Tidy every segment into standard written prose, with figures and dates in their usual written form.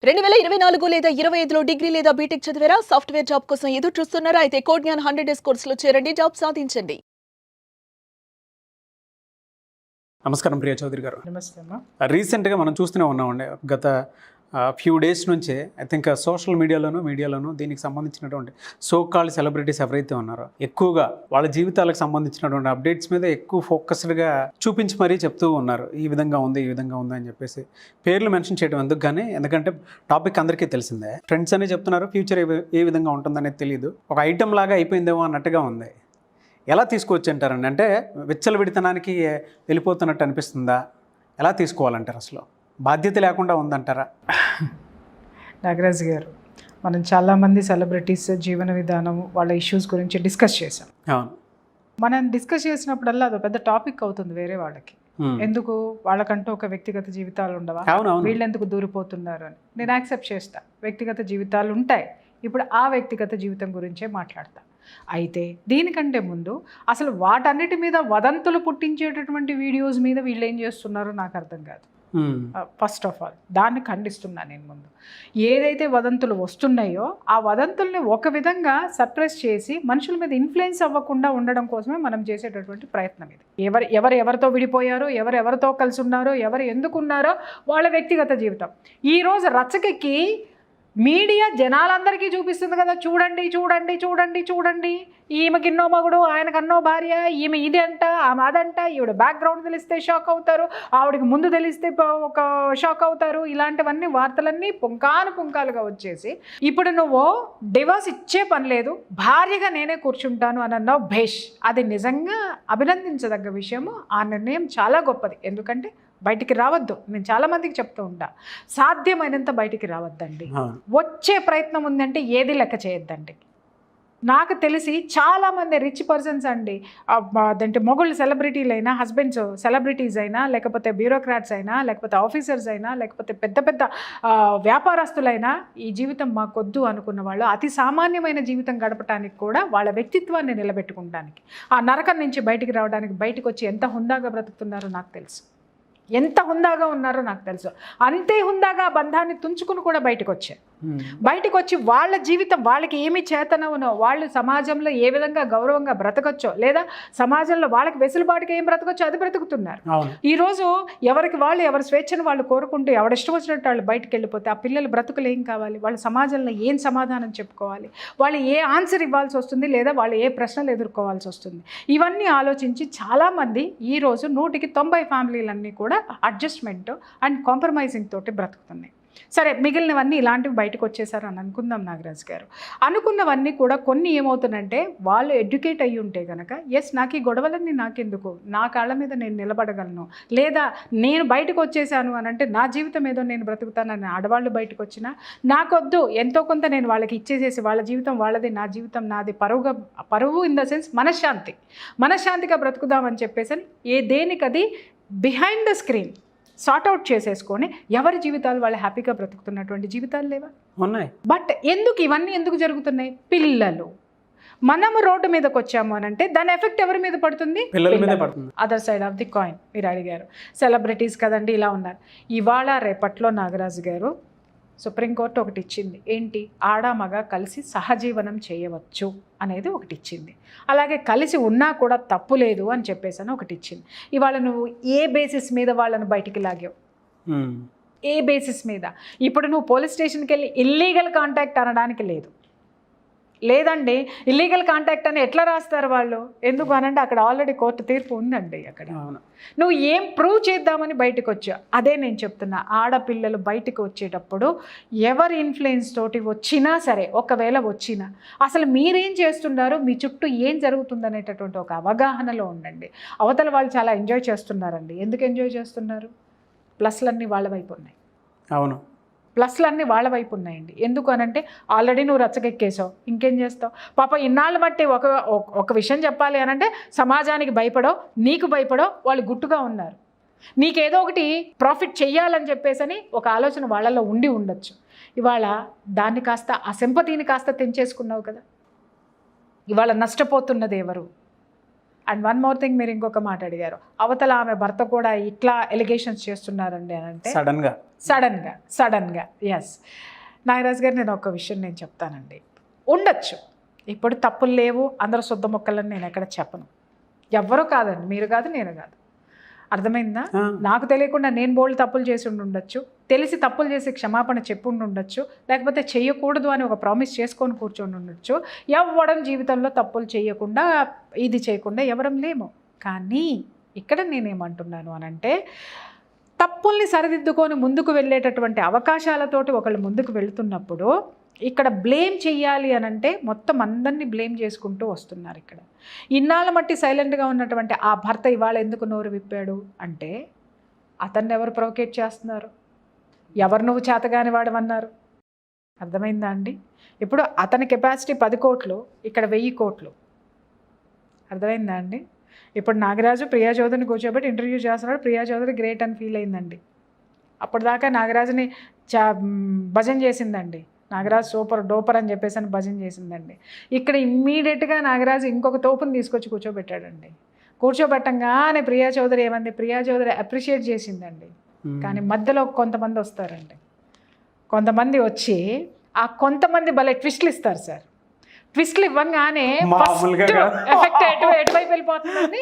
2024 లేదా 25లో డిగ్రీ లేదా బీటెక్ చదివారా? సాఫ్ట్‌వేర్ జాబ్ కోసం ఎదురు చూస్తున్నారా? అయితే కోడ్ జ్ఞాన్ 100 డేస్ కోర్సులో చేరండి, జాబ్ సాధించండి. నమస్కారం ప్రియ చౌదరి గారు. నమస్తే అమ్మా. రీసెంట్గా మనం చూస్తూనే ఉన్నామండి. గత ఫ్యూ డేస్ నుంచే ఐ థింక్ సోషల్ మీడియాలోనూ దీనికి సంబంధించినటువంటి సో కాల్డ్ సెలబ్రిటీస్ ఎవరైతే ఉన్నారో ఎక్కువగా వాళ్ళ జీవితాలకు సంబంధించినటువంటి అప్డేట్స్ మీద ఎక్కువ ఫోకస్డ్గా చూపించి మరీ చెప్తూ ఉన్నారు. ఈ విధంగా ఉంది అని చెప్పేసి పేర్లు మెన్షన్ చేయడం ఎందుకు, కానీ ఎందుకంటే టాపిక్ అందరికీ తెలిసిందే. ఫ్రెండ్స్ అనే చెప్తున్నారు, ఫ్యూచర్ ఏ విధంగా ఉంటుందనేది తెలియదు. ఒక ఐటెం లాగా అయిపోయిందేమో అన్నట్టుగా ఉంది. ఎలా తీసుకోవచ్చు అంటారండి? అంటే విచ్చలవిడితనానికి వెళ్ళిపోతున్నట్టు అనిపిస్తుందా? ఎలా తీసుకోవాలంటారు? అసలు బాధ్యత లేకుండా ఉందంటారా? నాగరాజ్ గారు, మనం చాలామంది సెలబ్రిటీస్ జీవన విధానం, వాళ్ళ ఇష్యూస్ గురించి డిస్కస్ చేసాం. అవును. మనం డిస్కస్ చేసినప్పుడల్లా అది పెద్ద టాపిక్ అవుతుంది వేరే వాళ్ళకి. ఎందుకు వాళ్ళకంటూ ఒక వ్యక్తిగత జీవితాలు ఉండవా, వీళ్ళు ఎందుకు దూరిపోతున్నారు అని నేను యాక్సెప్ట్ చేస్తా. వ్యక్తిగత జీవితాలు ఉంటాయి. ఇప్పుడు ఆ వ్యక్తిగత జీవితం గురించే మాట్లాడతా. అయితే దీనికంటే ముందు అసలు వాటన్నిటి మీద వదంతులు పుట్టించేటటువంటి వీడియోస్ మీద వీళ్ళు ఏం చేస్తున్నారో నాకు అర్థం కాదు. ఫస్ట్ ఆఫ్ ఆల్ దాన్ని ఖండిస్తున్నాను నేను. ముందు ఏదైతే వదంతులు వస్తున్నాయో ఆ వదంతుల్ని ఒక విధంగా సప్రెస్ చేసి మనుషుల మీద ఇన్ఫ్లుయెన్స్ అవ్వకుండా ఉండడం కోసమే మనం చేసేటటువంటి ప్రయత్నం ఇది. ఎవరితో విడిపోయారో, ఎవరితో కలిసి ఉన్నారో, ఎవరు ఎందుకున్నారో వాళ్ళ వ్యక్తిగత జీవితం ఈరోజు రచ్చకెక్కి మీడియా జనాలందరికీ చూపిస్తుంది కదా, చూడండి చూడండి చూడండి చూడండి, ఈమెకిన్నో మగుడు, ఆయనకన్నో భార్య, ఈమె ఇది అంట, ఆమె అదంట, ఈవిడ బ్యాక్గ్రౌండ్ తెలిస్తే షాక్ అవుతారు, ఆవిడకి ముందు తెలిస్తే ఒక షాక్ అవుతారు. ఇలాంటివన్నీ వార్తలన్నీ పుంకాలుగా వచ్చేసి ఇప్పుడు నువ్వు డివోర్స్ ఇచ్చే పని లేదు, భార్యగా నేనే కూర్చుంటాను అని అన్నావు. భేష్, అది నిజంగా అభినందించదగ్గ విషయము. ఆ నిర్ణయం చాలా గొప్పది. ఎందుకంటే బయటికి రావద్దు. నేను చాలామందికి చెప్తూ ఉంటా, సాధ్యమైనంత బయటికి రావద్దండి. వచ్చే ప్రయత్నం ఉందంటే ఏది లెక్క చేయొద్దండి. నాకు తెలిసి చాలామంది రిచ్ పర్సన్స్ అండి, అదంటే మొగుళ్ళు సెలబ్రిటీలైనా, హస్బెండ్స్ సెలబ్రిటీస్ అయినా, లేకపోతే బ్యూరోక్రాట్స్ అయినా, లేకపోతే ఆఫీసర్స్ అయినా, లేకపోతే పెద్ద పెద్ద వ్యాపారస్తులైనా, ఈ జీవితం మాకొద్దు అనుకున్న వాళ్ళు అతి సామాన్యమైన జీవితం గడపడానికి కూడా వాళ్ళ వ్యక్తిత్వాన్ని నిలబెట్టుకోవడానికి, ఆ నరకం నుంచి బయటికి రావడానికి బయటకు వచ్చి ఎంత హుందాగా బ్రతుకుతున్నారో నాకు తెలుసు. ఎంత హుందాగా ఉన్నారో నాకు తెలుసు. అంతే హుందాగా బంధాన్ని తుంచుకుని కూడా బయటకు వచ్చి వాళ్ళ జీవితం, వాళ్ళకి ఏమి చేతనవునో, వాళ్ళు సమాజంలో ఏ విధంగా గౌరవంగా బ్రతకొచ్చో, లేదా సమాజంలో వాళ్ళకి వెసులుబాటుగా ఏం బ్రతకొచ్చో అది బ్రతుకుతున్నారు. ఈరోజు ఎవరి స్వేచ్ఛను వాళ్ళు కోరుకుంటూ ఎవడిష్టం వచ్చినట్టు వాళ్ళు బయటకు వెళ్ళిపోతే ఆ పిల్లల బ్రతుకులు ఏం కావాలి? వాళ్ళ సమాజంలో ఏం సమాధానం చెప్పుకోవాలి? వాళ్ళు ఏ ఆన్సర్ ఇవ్వాల్సి వస్తుంది? లేదా వాళ్ళు ఏ ప్రశ్నలు ఎదుర్కోవాల్సి వస్తుంది? ఇవన్నీ ఆలోచించి చాలామంది ఈరోజు 100కి 90 ఫ్యామిలీలన్నీ కూడా అడ్జస్ట్మెంట్ అండ్ కాంప్రమైజింగ్ తోటి బ్రతుకుతున్నాయి. సరే, మిగిలినవన్నీ ఇలాంటివి బయటకు వచ్చేసారు అని అనుకుందాం నాగరాజ్ గారు. అనుకున్నవన్నీ కూడా కొన్ని ఏమవుతుందంటే, వాళ్ళు ఎడ్యుకేట్ అయ్యి ఉంటే కనుక, ఎస్ నాకు ఈ గొడవలన్నీ నాకెందుకు, నా కాళ్ళ మీద నేను నిలబడగలను, లేదా నేను బయటకు వచ్చేసాను అని అంటే నా జీవితం ఏదో నేను బ్రతుకుతానని ఆడవాళ్ళు బయటకు వచ్చినా నాకొద్దు, ఎంతో కొంత నేను వాళ్ళకి ఇచ్చేసేసి వాళ్ళ జీవితం వాళ్ళది, నా జీవితం నాది, పరువు ఇన్ ద సెన్స్ మనశ్శాంతిగా బ్రతుకుదామని చెప్పేసి దేనికది బిహైండ్ ద స్క్రీన్ సార్ట్అవుట్ చేసేసుకొని ఎవరి జీవితాలు వాళ్ళు హ్యాపీగా బ్రతుకుతున్నటువంటి జీవితాలు లేవా? ఉన్నాయి. బట్ ఇవన్నీ ఎందుకు జరుగుతున్నాయి? పిల్లలు. మనము రోడ్డు మీదకి వచ్చాము అని అంటే దాని ఎఫెక్ట్ ఎవరి మీద పడుతుంది? Other side of the coin. మీరు అడిగారు సెలబ్రిటీస్ కదండి ఇలా ఉన్నారు. ఇవాళ రేపట్లో నాగరాజు గారు సుప్రీంకోర్టు ఒకటి ఇచ్చింది. ఏంటి? ఆడ మగ కలిసి సహజీవనం చేయవచ్చు అనేది ఒకటి ఇచ్చింది. అలాగే కలిసి ఉన్నా కూడా తప్పు లేదు అని చెప్పేసి ఒకటి ఇచ్చింది. ఇవాళ నువ్వు ఏ బేసిస్ మీద వాళ్ళని బయటికి లాగావు? ఏ బేసిస్ మీద? ఇప్పుడు నువ్వు పోలీస్ స్టేషన్కి వెళ్ళి ఇల్లీగల్ కాంటాక్ట్ అనడానికి లేదండి. ఇల్లీగల్ కాంటాక్ట్ అని ఎట్లా రాస్తారు వాళ్ళు? ఎందుకు అనంటే అక్కడ ఆల్రెడీ కోర్టు తీర్పు ఉందండి. అక్కడ నువ్వు ఏం ప్రూవ్ చేద్దామని బయటకు వచ్చావు? అదే నేను చెప్తున్నా, ఆడపిల్లలు బయటకు వచ్చేటప్పుడు ఎవరి ఇన్ఫ్లుయెన్స్ తోటి వచ్చినా సరే, ఒకవేళ వచ్చినా అసలు మీరేం చేస్తున్నారు, మీ చుట్టూ ఏం జరుగుతుందనేటటువంటి ఒక అవగాహనలో ఉండండి. అవతల వాళ్ళు చాలా ఎంజాయ్ చేస్తున్నారండి. ఎందుకు ఎంజాయ్ చేస్తున్నారు? ప్లస్లన్నీ వాళ్ళ వైపు ఉన్నాయి. అవును, ప్లస్లన్నీ వాళ్ళ వైపు ఉన్నాయండి. ఎందుకు అనంటే ఆల్రెడీ నువ్వు రచ్చకెక్కేసావు, ఇంకేం చేస్తావు? పాప ఇన్నాళ్ళు బట్టి ఒక విషయం చెప్పాలి అనంటే సమాజానికి భయపడో, నీకు భయపడో వాళ్ళు గుట్టుగా ఉన్నారు. నీకేదో ఒకటి ప్రాఫిట్ చెయ్యాలని చెప్పేసని ఒక ఆలోచన వాళ్ళల్లో ఉండొచ్చు. ఇవాళ దాన్ని కాస్త, ఆ సింపతిని కాస్త తెంచేసుకున్నావు కదా. ఇవాళ నష్టపోతున్నది ఎవరు? అండ్ వన్ మోర్ థింగ్, మీరు ఇంకొక మాట అడిగారు, అవతల ఆమె భర్త కూడా ఇట్లా ఎలిగేషన్స్ చేస్తున్నారండి అని అంటే సడన్గా ఎస్. నాగరాజు గారు, నేను ఒక విషయం నేను చెప్తానండి. ఉండొచ్చు, ఇప్పుడు తప్పులు లేవు, అందరూ శుద్ధ మొక్కలని నేను ఎక్కడ చెప్పను. ఎవ్వరూ కాదండి, మీరు కాదు, నేను కాదు. అర్థమైందా? నాకు తెలియకుండా నేను బోల్డ్ తప్పులు చేసి ఉండొచ్చు, తెలిసి తప్పులు చేసి క్షమాపణ చెప్పు ఉండొచ్చు, లేకపోతే చెయ్యకూడదు అని ఒక ప్రామిస్ చేసుకొని కూర్చొని ఉండొచ్చు. ఎవ్వడం జీవితంలో తప్పులు చేయకుండా ఇది చేయకుండా ఎవరం లేము. కానీ ఇక్కడ నేనేమంటున్నాను అనంటే, తప్పుల్ని సరిదిద్దుకొని ముందుకు వెళ్ళేటటువంటి అవకాశాలతోటి ఒకళ్ళు ముందుకు వెళుతున్నప్పుడు ఇక్కడ బ్లేమ్ చెయ్యాలి అనంటే మొత్తం అందరినీ బ్లేమ్ చేసుకుంటూ వస్తున్నారు. ఇక్కడ ఇన్నాళ్ళ మట్టి సైలెంట్గా ఉన్నటువంటి ఆ భర్త ఇవాళ ఎందుకు నోరు విప్పాడు అంటే, అతన్ని ఎవరు ప్రొవోకేట్ చేస్తున్నారు, ఎవరు నువ్వు చేతగాని వాడమన్నారు. అర్థమైందా అండి? ఇప్పుడు అతని కెపాసిటీ 10 కోట్లు, ఇక్కడ 1000 కోట్లు. అర్థమైందా అండి? ఇప్పుడు నాగరాజు ప్రియా చౌదరిని కూర్చోబెట్టి ఇంటర్వ్యూ చేస్తున్నాడు, ప్రియా చౌదరి గ్రేట్ అని ఫీల్ అయిందండి. అప్పటిదాకా నాగరాజుని భజన చేసిందండి, నాగరాజు సూపర్ డోపర్ అని చెప్పేసి అని భజన చేసిందండి. ఇక్కడ ఇమ్మీడియట్గా నాగరాజు ఇంకొక తోపుని తీసుకొచ్చి కూర్చోబెట్టాడండి. కూర్చోబెట్టంగానే ప్రియా చౌదరి ఏమంది, ప్రియా చౌదరి అప్రిషియేట్ చేసిందండి. కానీ మధ్యలో కొంతమంది వస్తారండి, కొంతమంది వచ్చి ఆ కొంతమంది భలే ట్విస్ట్లు ఇస్తారు సార్. ట్విస్ట్లు ఇవ్వగానే ఎఫెక్ట్ ఎటువైపు వెళ్ళిపోతుందండి,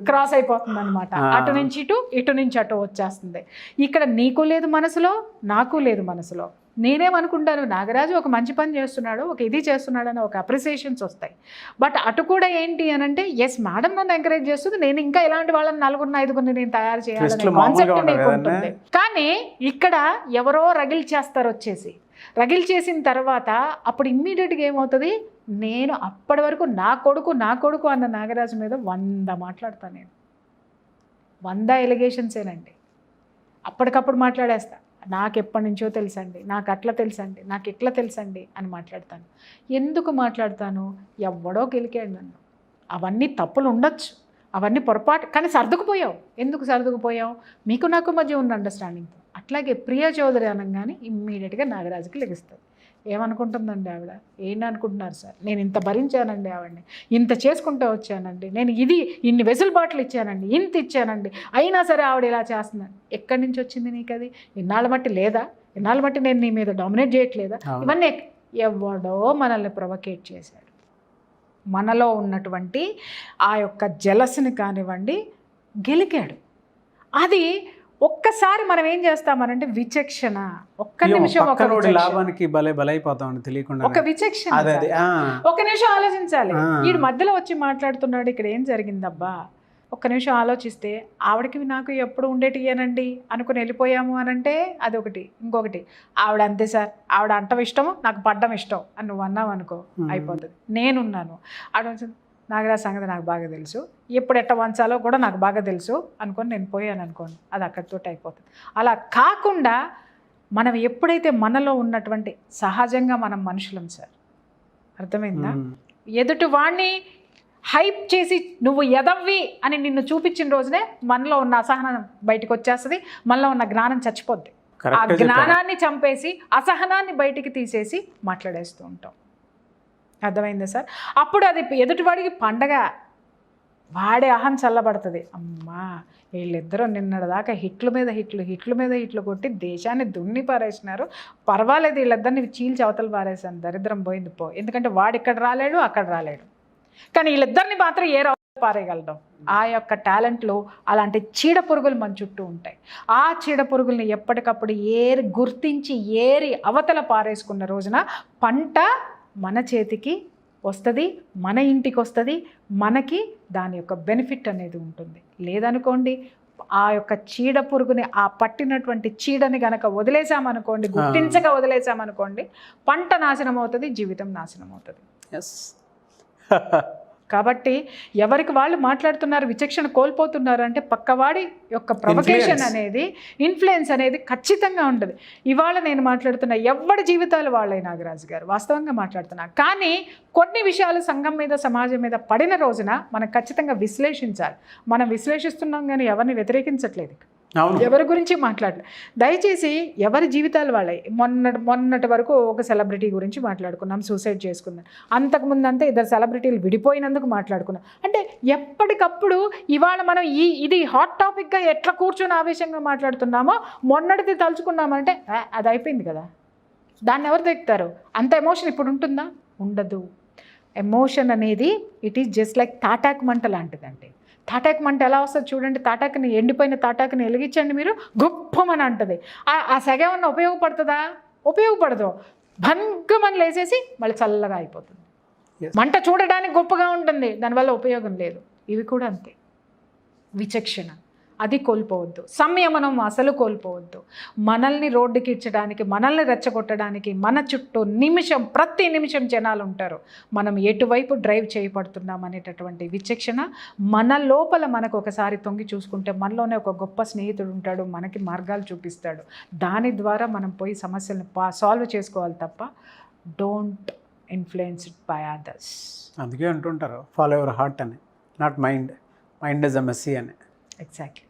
క్రాస్ అయిపోతుంది అనమాట. అటు నుంచి ఇటు నుంచి అటు వచ్చేస్తుంది. ఇక్కడ నీకు లేదు మనసులో, నాకు లేదు మనసులో. నేనేమనుకుంటాను, నాగరాజు ఒక మంచి పని చేస్తున్నాడు, ఒక ఇది చేస్తున్నాడు అని ఒక అప్రిసియేషన్స్ వస్తాయి. బట్ అటు కూడా ఏంటి అని అంటే, ఎస్ మేడం నన్ను ఎంకరేజ్ చేస్తుంది, నేను ఇంకా ఇలాంటి వాళ్ళని 4-5 నేను తయారు చేయాలనే కాన్సెప్ట్ మీకు ఉంటుంది. కానీ ఇక్కడ ఎవరో రగిల్ చేస్తారు, వచ్చేసి రగిల్ చేసిన తర్వాత అప్పుడు ఇమ్మీడియట్గా ఏమవుతుంది, నేను అప్పటి వరకు నా కొడుకు అన్న నాగరాజు మీద 100 మాట్లాడతాను. నేను 100 ఎలిగేషన్సేనండి, అప్పటికప్పుడు మాట్లాడేస్తా. నాకు ఎప్పటి నుంచో తెలుసండి, నాకు అట్లా తెలుసండి, నాకు ఇట్లా తెలుసండి అని మాట్లాడతాను. ఎందుకు మాట్లాడతాను, ఎవడో గెలికాడు నన్ను. అవన్నీ తప్పులు ఉండొచ్చు, అవన్నీ పొరపాటు, కానీ సర్దుకుపోయావు. ఎందుకు సర్దుకుపోయావు, మీకు నాకు మధ్య ఉన్న అండర్స్టాండింగ్తో. అట్లాగే ప్రియా చౌదరి అనగానే ఇమ్మీడియట్గా నాగరాజుకి లెగిస్తుంది. ఏమనుకుంటుందండి ఆవిడ, ఏంటి అనుకుంటున్నారు సార్, నేను ఇంత భరించానండి, ఆవిడని ఇంత చేసుకుంటూ వచ్చానండి, నేను ఇన్ని వెసులుబాట్లు ఇచ్చానండి, ఇంత ఇచ్చానండి, అయినా సరే ఆవిడ ఇలా చేస్తున్నాను. ఎక్కడి నుంచి వచ్చింది నీకు అది? ఇన్నాళ్ళ మట్టి లేదా? ఇన్నాళ్ళ మట్టి నేను నీ మీద డామినేట్ చేయట్లేదా? ఇవన్నీ ఎవడో మనల్ని ప్రొవోకేట్ చేశాడు. మనలో ఉన్నటువంటి ఆ యొక్క జలస్ని కానివ్వండి గెలికాడు. అది ఒక్కసారి మనం ఏం చేస్తామనంటే విచక్షణ, ఒక్క నిమిషం లాభానికి బలైపోతాం తెలియకుండా ఒక విచక్షణ, ఒక నిమిషం ఆలోచించాలి. వీడు మధ్యలో వచ్చి మాట్లాడుతున్నాడు, ఇక్కడ ఏం జరిగిందబ్బా, ఒక్క నిమిషం ఆలోచిస్తే ఆవిడకి నాకు ఎప్పుడు ఉండేటియేనండి అనుకుని వెళ్ళిపోయాము అనంటే అదొకటి. ఇంకొకటి, ఆవిడ అంతే సార్, ఆవిడ అంటం ఇష్టము, నాకు పడ్డం ఇష్టం అని నువ్వు అన్నావు అనుకో, అయిపోతుంది. నేనున్నాను, ఆవిడ నాగరాజు సంగతి నాకు బాగా తెలుసు, ఎప్పుడు ఎట్ట వంచాలో కూడా నాకు బాగా తెలుసు అనుకొని నేను పోయాను అనుకోండి, అది అక్కడితో అయిపోతుంది. అలా కాకుండా మనం ఎప్పుడైతే మనలో ఉన్నటువంటి సహజంగా మనం మనుషులం సార్, అర్థమైందా? ఎదుటి వాడిని హైప్ చేసి నువ్వు ఎదవ్వి అని నిన్ను చూపించిన రోజునే మనలో ఉన్న అసహనం బయటకు వచ్చేస్తుంది, మనలో ఉన్న జ్ఞానం చచ్చిపోద్ది. ఆ జ్ఞానాన్ని చంపేసి అసహనాన్ని బయటికి తీసేసి మాట్లాడేస్తూ ఉంటాం. అర్థమైందా సార్? అప్పుడు అది ఎదుటివాడికి పండగ, వాడే అహం చల్లబడుతుంది. అమ్మా వీళ్ళిద్దరూ నిన్నటిదాకా హిట్ల మీద హిట్లు కొట్టి దేశాన్ని దున్ని పారేసినారు, పర్వాలేదు వీళ్ళిద్దరిని చీల్చి అవతలు పారేసాను, దరిద్రం పోయింది పో. ఎందుకంటే వాడు ఇక్కడ రాలేడు, అక్కడ రాలేడు, కానీ వీళ్ళిద్దరిని మాత్రం ఏ పారేయగలడం. ఆ యొక్క టాలెంట్లు అలాంటి చీడ పురుగులు మన చుట్టూ ఉంటాయి. ఆ చీడ పురుగుల్ని ఎప్పటికప్పుడు గుర్తించి అవతల పారేసుకున్న రోజున పంట మన చేతికి వస్తుంది, మన ఇంటికి వస్తుంది, మనకి దాని యొక్క బెనిఫిట్ అనేది ఉంటుంది. లేదనుకోండి, ఆ యొక్క చీడ పురుగుని, ఆ పట్టినటువంటి చీడని గనక వదిలేసామనుకోండి, గుర్తించక వదిలేసామనుకోండి, పంట నాశనం అవుతుంది, జీవితం నాశనం అవుతుంది. కాబట్టి ఎవరికి వాళ్ళు మాట్లాడుతున్నారు, విచక్షణ కోల్పోతున్నారు అంటే పక్కవాడి యొక్క ప్రొవకేషన్ అనేది, ఇన్ఫ్లుయెన్స్ అనేది ఖచ్చితంగా ఉంటుంది. ఇవాళ నేను మాట్లాడుతున్న ఎవరి జీవితాలు వాళ్ళే నాగరాజు గారు, వాస్తవంగా మాట్లాడుతున్నా. కానీ కొన్ని విషయాలు సంఘం మీద, సమాజం మీద పడిన రోజున మనం ఖచ్చితంగా విశ్లేషించాలి. మనం విశ్లేషిస్తున్నాం కానీ ఎవరిని వ్యతిరేకించట్లేదు. అవును. ఎవరి గురించి మాట్లాడలేదు. దయచేసి ఎవరి జీవితాలు వాళ్ళే. మొన్నటి వరకు ఒక సెలబ్రిటీ గురించి మాట్లాడుకున్నాం, సూసైడ్ చేసుకున్నాం. అంతకుముందు అంతా ఇద్దరు సెలబ్రిటీలు విడిపోయినందుకు మాట్లాడుకున్నాం. అంటే ఎప్పటికప్పుడు ఇవాళ మనం ఇది హాట్ టాపిక్గా ఎట్లా కూర్చొని ఆవేశంగా మాట్లాడుతున్నామో మొన్నటిది తలుచుకున్నామంటే అది అయిపోయింది కదా, దాన్ని ఎవరు తెగుతారు? అంత ఎమోషన్ ఇప్పుడు ఉంటుందా? ఉండదు. ఎమోషన్ అనేది ఇట్ ఈస్ జస్ట్ లైక్ తాటాకు మంట లాంటిదండి. తాటాకు మంట ఎలా వస్తుంది చూడండి. తాటాకుని, ఎండిపోయిన తాటాకుని వెలిగించండి మీరు, గొప్పమని అంటుంది. ఆ సెగ ఏమన్నా ఉపయోగపడుతుందా? ఉపయోగపడదు. భంగమని లేసేసి మళ్ళీ చల్లగా అయిపోతుంది. మంట చూడడానికి గొప్పగా ఉంటుంది, దానివల్ల ఉపయోగం లేదు. ఇవి కూడా అంతే. విచక్షణ అది కోల్పోవద్దు. సంయమనం అసలు కోల్పోవద్దు. మనల్ని రోడ్డుకి ఇచ్చడానికి, మనల్ని రెచ్చగొట్టడానికి మన చుట్టూ ప్రతి నిమిషం జనాలు ఉంటారు. మనం ఎటువైపు డ్రైవ్ చేయబడుతున్నాం అనేటటువంటి విచక్షణ మన లోపల మనకు ఒకసారి తొంగి చూసుకుంటే మనలోనే ఒక గొప్ప స్నేహితుడు ఉంటాడు, మనకి మార్గాలు చూపిస్తాడు. దాని ద్వారా మనం పోయి సమస్యలను సాల్వ్ చేసుకోవాలి తప్ప డోంట్ ఇన్ఫ్లుయెన్స్డ్ బై అదర్స్. అందుకే అంటుంటారు ఫాలో యువర్ హార్ట్ అని, not mind. Mind is a messy అని. Exactly.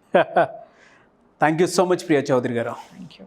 Thank you so much Priya Chowdary garu. Thank you.